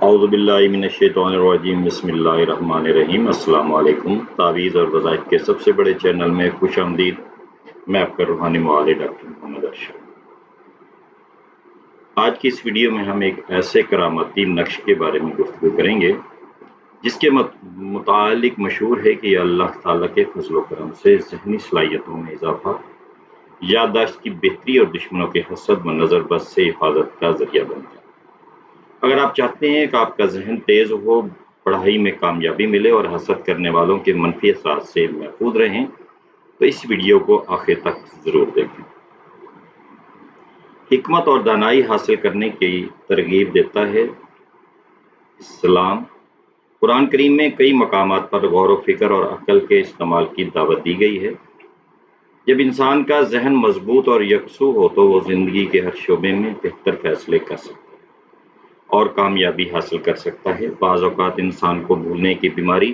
اعوذ باللہ من الشیطان الرجیم بسم اللہ الرحمن الرحیم۔ السلام علیکم۔ تعویذ اور وظائف کے سب سے بڑے چینل میں خوش آمدید۔ میں آپ کا روحانی معالج ڈاکٹر محمد ارشد۔ آج کی اس ویڈیو میں ہم ایک ایسے کرامتی نقش کے بارے میں گفتگو کریں گے جس کے متعلق مشہور ہے کہ یہ اللہ تعالیٰ کے فضل و کرم سے ذہنی صلاحیتوں میں اضافہ، یادداشت کی بہتری اور دشمنوں کے حسد و نظر بد سے حفاظت کا ذریعہ بنتا ہے۔ اگر آپ چاہتے ہیں کہ آپ کا ذہن تیز ہو، پڑھائی میں کامیابی ملے اور حسد کرنے والوں کے منفی اثرات سے محفوظ رہیں تو اس ویڈیو کو آخر تک ضرور دیکھیں۔ حکمت اور دانائی حاصل کرنے کی ترغیب دیتا ہے اسلام۔ قرآن کریم میں کئی مقامات پر غور و فکر اور عقل کے استعمال کی دعوت دی گئی ہے۔ جب انسان کا ذہن مضبوط اور یکسو ہو تو وہ زندگی کے ہر شعبے میں بہتر فیصلے کر سکتا ہے اور کامیابی حاصل کر سکتا ہے۔ بعض اوقات انسان کو بھولنے کی بیماری،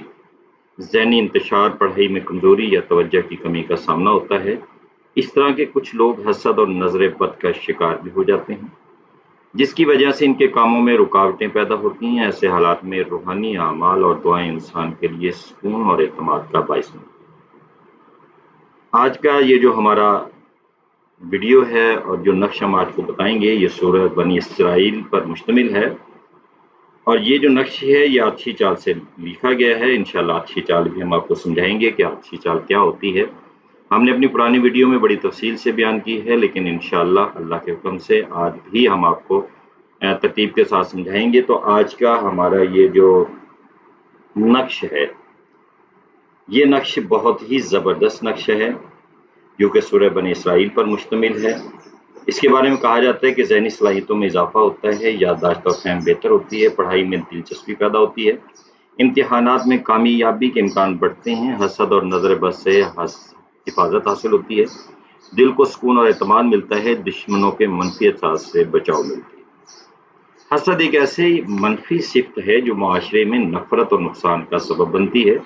ذہنی انتشار، پڑھائی میں کمزوری یا توجہ کی کمی کا سامنا ہوتا ہے۔ اس طرح کے کچھ لوگ حسد اور نظر بد کا شکار بھی ہو جاتے ہیں، جس کی وجہ سے ان کے کاموں میں رکاوٹیں پیدا ہوتی ہیں۔ ایسے حالات میں روحانی اعمال اور دعائیں انسان کے لیے سکون اور اعتماد کا باعث ہیں۔ آج کا یہ جو ہمارا ویڈیو ہے اور جو نقش ہم آج کو بتائیں گے، یہ سورہ بنی اسرائیل پر مشتمل ہے، اور یہ جو نقش ہے یہ آتشی چال سے لکھا گیا ہے۔ انشاءاللہ آتشی چال بھی ہم آپ کو سمجھائیں گے کہ آتشی چال کیا ہوتی ہے۔ ہم نے اپنی پرانی ویڈیو میں بڑی تفصیل سے بیان کی ہے، لیکن انشاءاللہ اللہ کے حکم سے آج بھی ہم آپ کو ترتیب کے ساتھ سمجھائیں گے۔ تو آج کا ہمارا یہ جو نقش ہے، یہ نقش بہت ہی زبردست نقش ہے جو کہ سورہ بنی اسرائیل پر مشتمل ہے۔ اس کے بارے میں کہا جاتا ہے کہ ذہنی صلاحیتوں میں اضافہ ہوتا ہے، یادداشت اور فہم بہتر ہوتی ہے، پڑھائی میں دلچسپی پیدا ہوتی ہے، امتحانات میں کامیابی کے امکان بڑھتے ہیں، حسد اور نظر بد سے حفاظت حاصل ہوتی ہے، دل کو سکون اور اعتماد ملتا ہے، دشمنوں کے منفی اثرات سے بچاؤ ملتی ہے۔ حسد ایک ایسی منفی صفت ہے جو معاشرے میں نفرت اور نقصان کا سبب بنتی ہے۔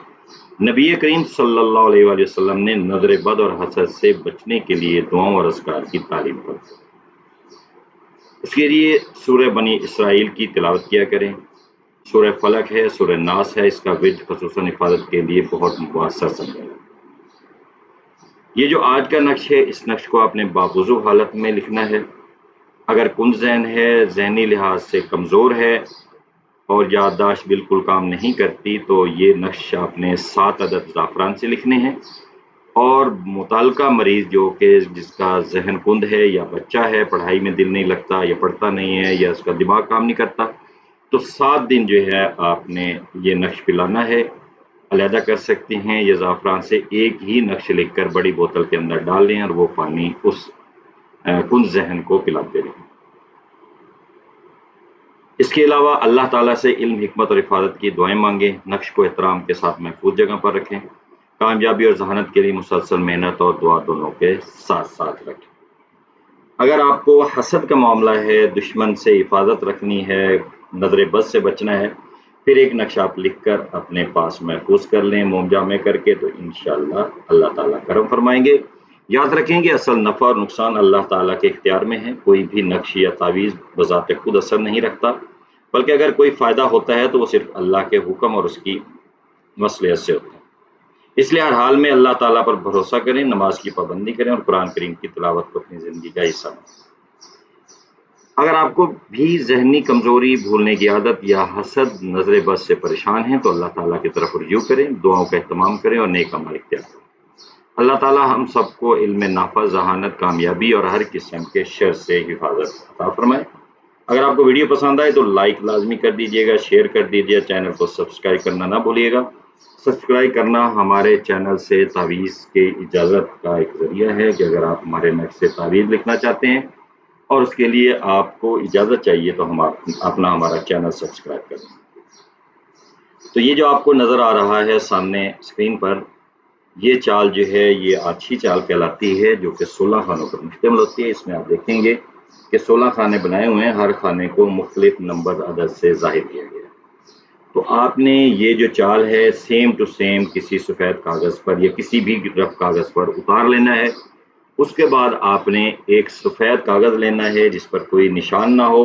نبی کریم صلی اللہ علیہ وآلہ وسلم نے نظر بد اور حسد سے بچنے کے لیے دعاؤں اور اذکار کی تعلیم دی۔ اس کے لیے سورہ بنی اسرائیل کی تلاوت کیا کریں۔ سورہ فلق ہے، سورہ ناس ہے، اس کا ورد خصوصاً حفاظت کے لیے بہت مؤثر سمجھا۔ یہ جو آج کا نقش ہے، اس نقش کو آپ نے باوضو حالت میں لکھنا ہے۔ اگر کن ذہن ہے، ذہنی لحاظ سے کمزور ہے اور یادداشت بالکل کام نہیں کرتی تو یہ نقش آپ نے 7 عدد زعفران سے لکھنے ہیں، اور متعلقہ مریض جو کہ جس کا ذہن کند ہے یا بچہ ہے، پڑھائی میں دل نہیں لگتا یا پڑھتا نہیں ہے یا اس کا دماغ کام نہیں کرتا، تو 7 دن جو ہے آپ نے یہ نقش پلانا ہے۔ علیحدہ کر سکتے ہیں، یہ زعفران سے ایک ہی نقش لکھ کر بڑی بوتل کے اندر ڈال لیں اور وہ پانی اس کند ذہن کو پلاتے رہیں۔ اس کے علاوہ اللہ تعالیٰ سے علم، حکمت اور حفاظت کی دعائیں مانگیں۔ نقش کو احترام کے ساتھ محفوظ جگہ پر رکھیں۔ کامیابی اور ذہانت کے لیے مسلسل محنت اور دعا دونوں کے ساتھ ساتھ رکھیں۔ اگر آپ کو حسد کا معاملہ ہے، دشمن سے حفاظت رکھنی ہے، نظر بد سے بچنا ہے، پھر ایک نقش آپ لکھ کر اپنے پاس محفوظ کر لیں موم جامع کر کے، تو انشاءاللہ اللہ تعالیٰ کرم فرمائیں گے۔ یاد رکھیں کہ اصل نفع اور نقصان اللہ تعالیٰ کے اختیار میں ہے۔ کوئی بھی نقش یا تعویذ بذات خود اثر نہیں رکھتا، بلکہ اگر کوئی فائدہ ہوتا ہے تو وہ صرف اللہ کے حکم اور اس کی مصلحت سے ہوتا ہے۔ اس لیے ہر حال میں اللہ تعالیٰ پر بھروسہ کریں، نماز کی پابندی کریں اور قرآن کریم کی تلاوت کو اپنی زندگی کا حصہ بنائیں۔ اگر آپ کو بھی ذہنی کمزوری، بھولنے کی عادت یا حسد، نظر بد سے پریشان ہیں تو اللہ تعالیٰ کی طرف رجوع کریں، دعاؤں کا اہتمام کریں اور نیک عمل اختیار کریں۔ اللہ تعالیٰ ہم سب کو علم نافع، ذہانت، کامیابی اور ہر قسم کے شر سے حفاظت عطا فرمائے۔ اگر آپ کو ویڈیو پسند آئے تو لائک لازمی کر دیجیے گا، شیئر کر دیجیے، چینل کو سبسکرائب کرنا نہ بھولیے گا۔ سبسکرائب کرنا ہمارے چینل سے تعویذ کے اجازت کا ایک ذریعہ ہے کہ اگر آپ ہمارے نقش سے تعویذ لکھنا چاہتے ہیں اور اس کے لیے آپ کو اجازت چاہیے تو ہم اپنا ہمارا چینل سبسکرائب کر دیں۔ تو یہ جو آپ کو نظر آ رہا ہے سامنے اسکرین پر، یہ چال جو ہے یہ آتشی چال کہلاتی ہے، جو کہ 16 خانوں پر مشتمل ہوتی ہے۔ اس میں آپ دیکھیں گے کہ 16 خانے بنائے ہوئے ہیں، ہر خانے کو مختلف نمبر عدد سے ظاہر کیا گیا ہے۔ تو آپ نے یہ جو چال ہے سیم ٹو سیم کسی سفید کاغذ پر یا کسی بھی رف کاغذ پر اتار لینا ہے۔ اس کے بعد آپ نے ایک سفید کاغذ لینا ہے جس پر کوئی نشان نہ ہو،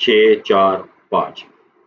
6, 4, 5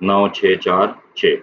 9, 6, 4, 6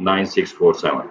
9647